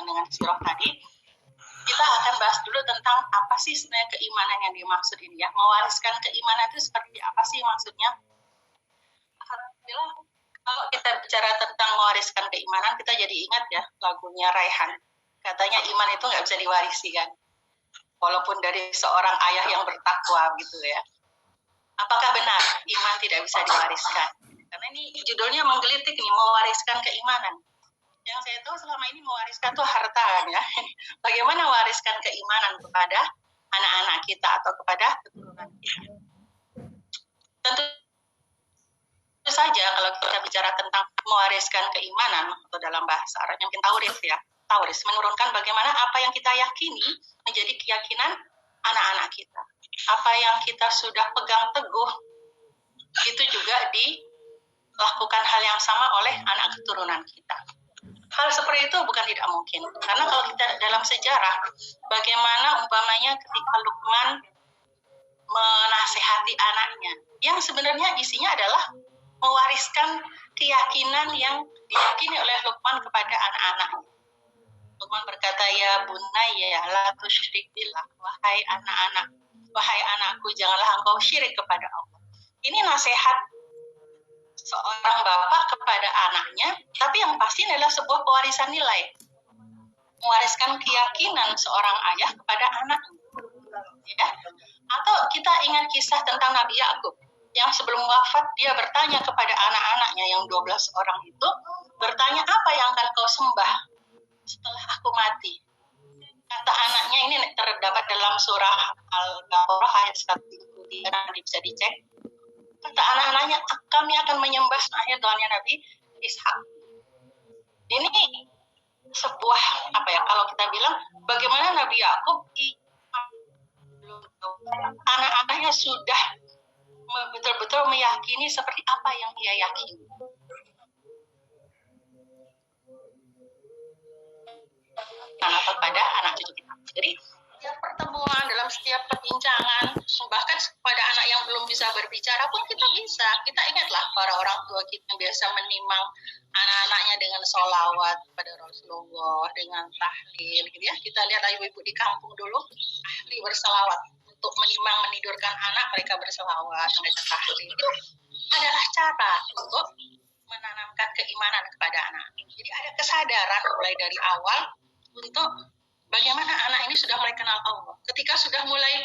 dengan surah tadi, kita akan bahas dulu tentang apa sih sebenarnya keimanan yang dimaksud ini ya. Mewariskan keimanan itu seperti apa sih maksudnya? Alhamdulillah, kalau kita bicara tentang mewariskan keimanan, kita jadi ingat ya lagunya Raihan. Katanya iman itu nggak bisa diwarisi kan, walaupun dari seorang ayah yang bertakwa gitu ya. Apakah benar iman tidak bisa diwariskan? Karena ini judulnya menggelitik nih, mewariskan keimanan. Yang saya tahu selama ini mewariskan tuh harta kan ya. Bagaimana wariskan keimanan kepada anak-anak kita atau kepada keturunan kita? Tentu saja kalau kita bicara tentang mewariskan keimanan atau dalam bahasa Arabnya mungkin tauris ya. Tauris menurunkan bagaimana apa yang kita yakini menjadi keyakinan anak-anak kita. Apa yang kita sudah pegang teguh itu juga dilakukan hal yang sama oleh anak keturunan kita. Hal seperti itu bukan tidak mungkin. Karena kalau kita dalam sejarah, bagaimana umpamanya ketika Luqman menasihati anaknya, yang sebenarnya isinya adalah mewariskan keyakinan yang diyakini oleh Luqman kepada anak-anaknya. Luqman berkata, ya bunayya la tusyrik billah, wahai anak-anak, wahai anakku, janganlah engkau syirik kepada Allah. Ini nasihat seorang bapak kepada anaknya, tapi yang pasti adalah sebuah pewarisan nilai. Mewariskan keyakinan seorang ayah kepada anaknya. Ya. Atau kita ingat kisah tentang Nabi Yakub yang sebelum wafat dia bertanya kepada anak-anaknya yang 12 orang itu, bertanya, apa yang akan kau sembah setelah aku mati? Kata anaknya, ini terdapat dalam surah Al-Baqarah ayat 133, nanti bisa dicek. Kata anak-anaknya, kami akan menyembah ayat doanya Nabi Ishak. Ini sebuah apa ya, kalau kita bilang bagaimana Nabi Yakub anak-anaknya sudah betul-betul meyakini seperti apa yang ia yakini. Karena kepada anak cucu kita. Jadi setiap pertemuan, dalam setiap perbincangan, bahkan kepada anak yang belum bisa berbicara pun kita bisa. Kita ingatlah para orang tua kita yang biasa menimang anak-anaknya dengan sholawat pada Rasulullah, dengan tahlil, gitu ya. Kita lihat ibu-ibu di kampung dulu, ahli berselawat. Untuk menidurkan anak, mereka berselawat, mereka tahlil. Itu adalah cara untuk menanamkan keimanan kepada anak. Jadi ada kesadaran mulai dari awal untuk bagaimana anak ini sudah mulai kenal Allah. Ketika sudah mulai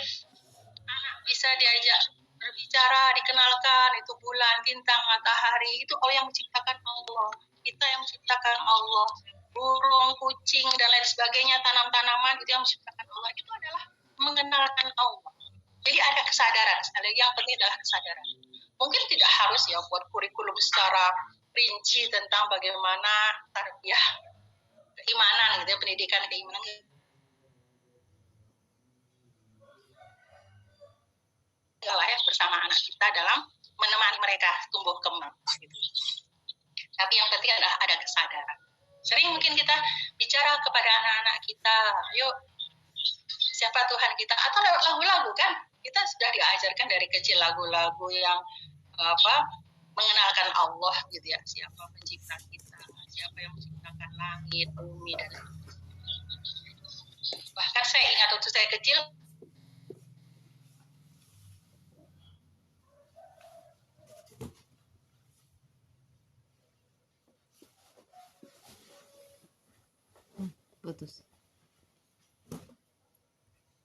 anak bisa diajak berbicara, dikenalkan, itu bulan, bintang, matahari, itu Allah yang menciptakan Allah. Kita yang menciptakan Allah. Burung, kucing, dan lain sebagainya, tanam-tanaman, itu yang menciptakan Allah. Itu adalah mengenalkan Allah. Jadi ada kesadaran. Yang penting adalah kesadaran. Mungkin tidak harus ya buat kurikulum secara rinci tentang bagaimana tarbiyah keimanan, gitu ya, pendidikan keimanan. Layak bersama anak kita dalam menemani mereka tumbuh kembang. Gitu. Tapi yang penting adalah ada kesadaran. Sering mungkin kita bicara kepada anak-anak kita, yuk siapa Tuhan kita, atau lewat lagu-lagu kan, kita sudah diajarkan dari kecil lagu-lagu yang mengenalkan Allah, gitu ya, siapa pencipta kita, siapa yang menciptakan langit, bumi, dan bahkan saya ingat waktu saya kecil, putus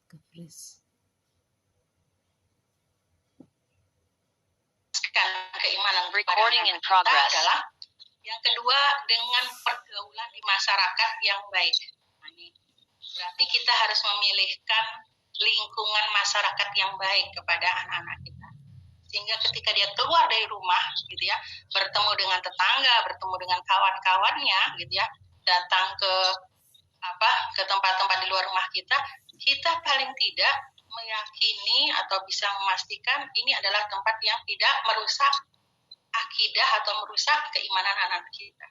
kepres keimanan recording in progress adalah yang kedua dengan pergaulan di masyarakat yang baik. Nah, ini berarti kita harus memilihkan lingkungan masyarakat yang baik kepada anak-anak kita, sehingga ketika dia keluar dari rumah, gitu ya, bertemu dengan tetangga, bertemu dengan kawan-kawannya, gitu ya, datang ke tempat-tempat di luar rumah kita, kita paling tidak meyakini atau bisa memastikan ini adalah tempat yang tidak merusak akidah atau merusak keimanan anak kita.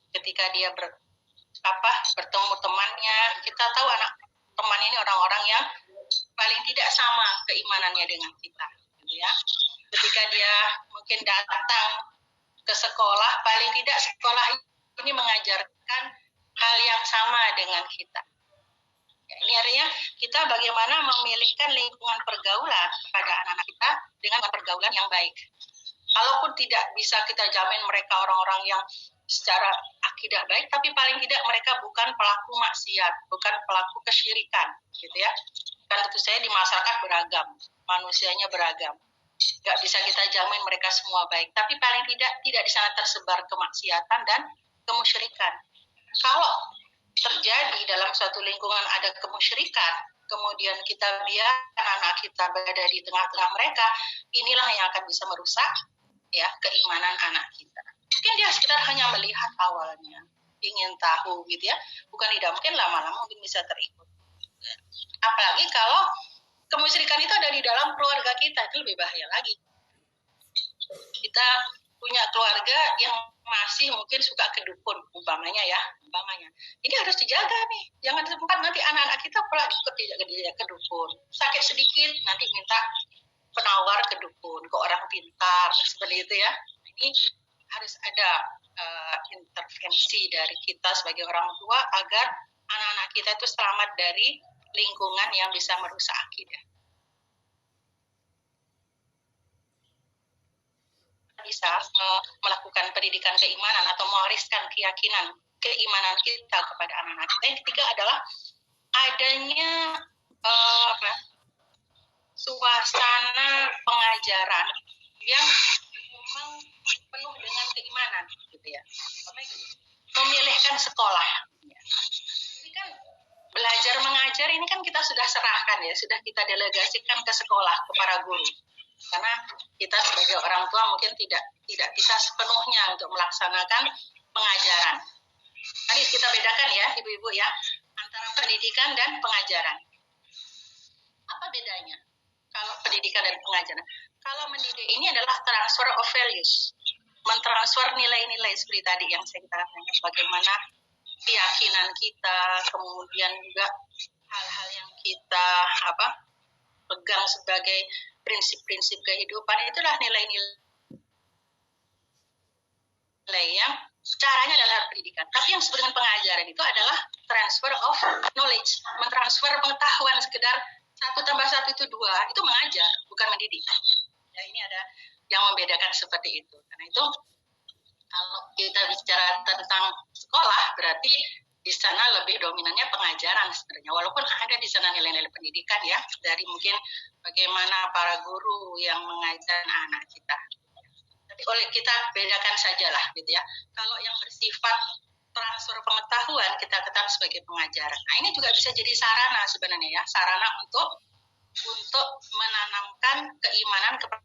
Ketika dia bertemu temannya, kita tahu anak teman ini orang-orang yang paling tidak sama keimanannya dengan kita, gitu ya. Ketika dia mungkin datang ke sekolah, paling tidak sekolah ini mengajarkan hal yang sama dengan kita. Ya, ini artinya kita bagaimana memilihkan lingkungan pergaulan kepada anak-anak kita dengan pergaulan yang baik. Kalaupun tidak bisa kita jamin mereka orang-orang yang secara akidah baik, tapi paling tidak mereka bukan pelaku maksiat, bukan pelaku kesyirikan, gitu ya. Kan tentu saja di masyarakat beragam, manusianya beragam. Gak bisa kita jamin mereka semua baik, tapi paling tidak di sana tersebar kemaksiatan dan kemusyrikan. Kalau terjadi dalam suatu lingkungan ada kemusyrikan, kemudian kita biarkan anak kita berada di tengah-tengah mereka, inilah yang akan bisa merusak ya keimanan anak kita. Mungkin dia sekedar hanya melihat awalnya, ingin tahu gitu ya, bukan tidak, mungkin lama-lama mungkin bisa terikut. Apalagi kalau kemusyrikan itu ada di dalam keluarga kita, itu lebih bahaya lagi. Kita punya keluarga yang masih mungkin suka ke dukun, umpamanya. Ini harus dijaga nih, jangan sempat nanti anak-anak kita pula ikut ke dukun. Sakit sedikit nanti minta penawar ke dukun, ke orang pintar, seperti itu ya. Ini harus ada intervensi dari kita sebagai orang tua agar anak-anak kita itu selamat dari lingkungan yang bisa merusak akidah. Bisa melakukan pendidikan keimanan atau mewariskan keyakinan keimanan kita kepada anak-anak kita. Yang ketiga adalah adanya suasana pengajaran yang memang penuh dengan keimanan, gitu ya. Memilihkan sekolah. Ini kan belajar mengajar ini kan kita sudah serahkan ya, sudah kita delegasikan ke sekolah, ke para guru. Karena kita sebagai orang tua mungkin tidak bisa sepenuhnya untuk melaksanakan pengajaran. Tadi kita bedakan ya, ibu-ibu ya, antara pendidikan dan pengajaran. Apa bedanya? Kalau pendidikan dan pengajaran. Kalau mendidik ini adalah transfer of values. Mentransfer nilai-nilai seperti tadi yang saya katakan, bagaimana keyakinan kita, kemudian juga hal-hal yang kita pegang sebagai prinsip-prinsip kehidupan, itulah nilai-nilai yang caranya adalah pendidikan. Tapi yang disebut dengan pengajaran itu adalah transfer of knowledge, mentransfer pengetahuan. Sekedar 1+1 itu 2, itu mengajar, bukan mendidik. Ya, ini ada yang membedakan seperti itu. Karena itu kalau kita bicara tentang sekolah, berarti di sana lebih dominannya pengajaran sebenarnya. Walaupun ada di sana nilai-nilai pendidikan ya, dari mungkin bagaimana para guru yang mengajar anak kita. Tapi oleh kita bedakan sajalah gitu ya. Kalau yang bersifat transfer pengetahuan kita katakan sebagai pengajaran. Nah, ini juga bisa jadi sarana sebenarnya ya, sarana untuk menanamkan keimanan kepada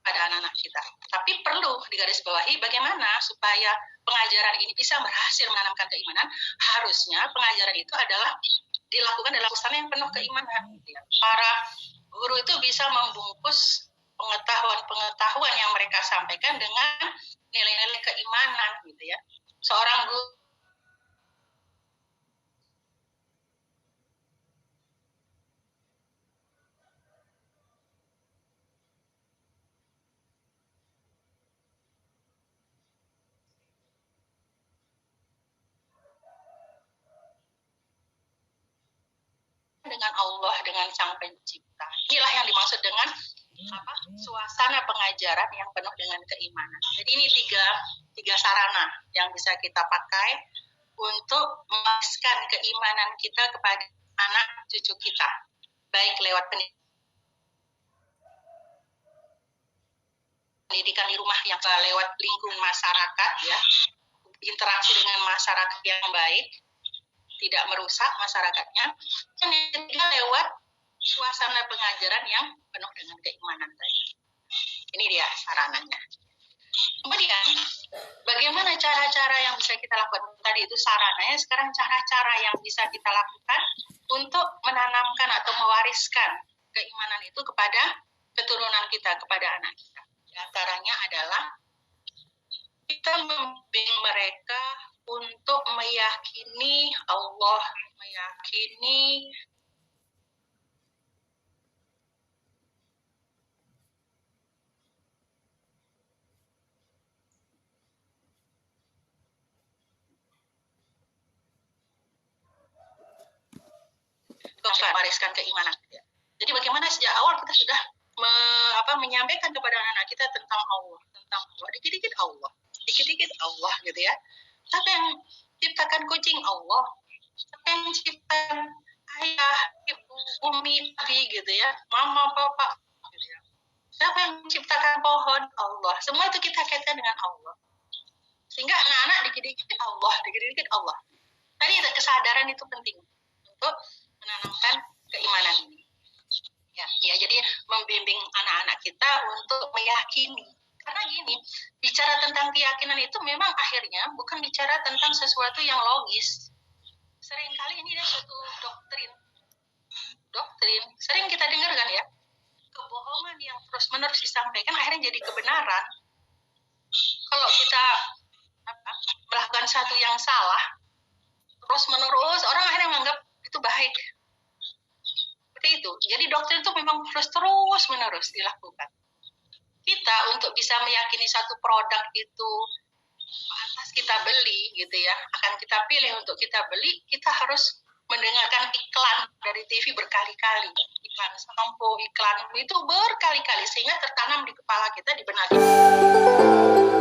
anak-anak kita. Tapi perlu digarisbawahi bagaimana supaya pengajaran ini bisa berhasil menanamkan keimanan. Harusnya pengajaran itu adalah dilakukan dalam suasana yang penuh keimanan. Para guru itu bisa membungkus pengetahuan yang mereka sampaikan dengan nilai-nilai keimanan gitu ya. Seorang guru dengan Allah, dengan Sang Pencipta. Inilah yang dimaksud dengan suasana pengajaran yang penuh dengan keimanan. Jadi ini tiga sarana yang bisa kita pakai untuk mewariskan keimanan kita kepada anak cucu kita, baik lewat pendidikan di rumah yang lewat lingkungan masyarakat ya, interaksi dengan masyarakat yang baik, tidak merusak masyarakatnya, dan juga lewat suasana pengajaran yang penuh dengan keimanan tadi. Ini dia sarananya. Kemudian, bagaimana cara-cara yang bisa kita lakukan? Tadi itu sarananya, sekarang cara-cara yang bisa kita lakukan untuk menanamkan atau mewariskan keimanan itu kepada keturunan kita, kepada anak kita. Di antaranya adalah kita membimbing mereka untuk meyakini Allah, meyakini mewariskan keimanan. Jadi bagaimana sejak awal kita sudah menyampaikan kepada anak-anak kita tentang Allah, dikit-dikit Allah gitu ya. Siapa yang ciptakan kucing? Allah. Siapa yang ciptakan ayah, ibu, umi, abi gitu ya, mama, papa gitu ya. Siapa yang menciptakan pohon? Allah. Semua itu kita kaitkan dengan Allah. Sehingga anak-anak dikit-dikit Allah. Tadi kesadaran itu penting untuk menanamkan keimanan ini. Ya, jadi membimbing anak-anak kita untuk meyakini. Karena gini, bicara tentang keyakinan itu memang akhirnya bukan bicara tentang sesuatu yang logis. Seringkali ini ada suatu doktrin. Sering kita dengar kan ya, kebohongan yang terus-menerus disampaikan akhirnya jadi kebenaran. Kalau kita melakukan satu yang salah, terus-menerus orang akhirnya menganggap itu baik. Seperti itu. Jadi doktrin itu memang harus terus-menerus dilakukan. Kita untuk bisa meyakini satu produk itu pantas kita beli gitu ya, akan kita pilih untuk kita beli, kita harus mendengarkan iklan dari TV berkali-kali, iklan sampo, iklan itu berkali-kali sehingga tertanam di kepala kita, di benak kita.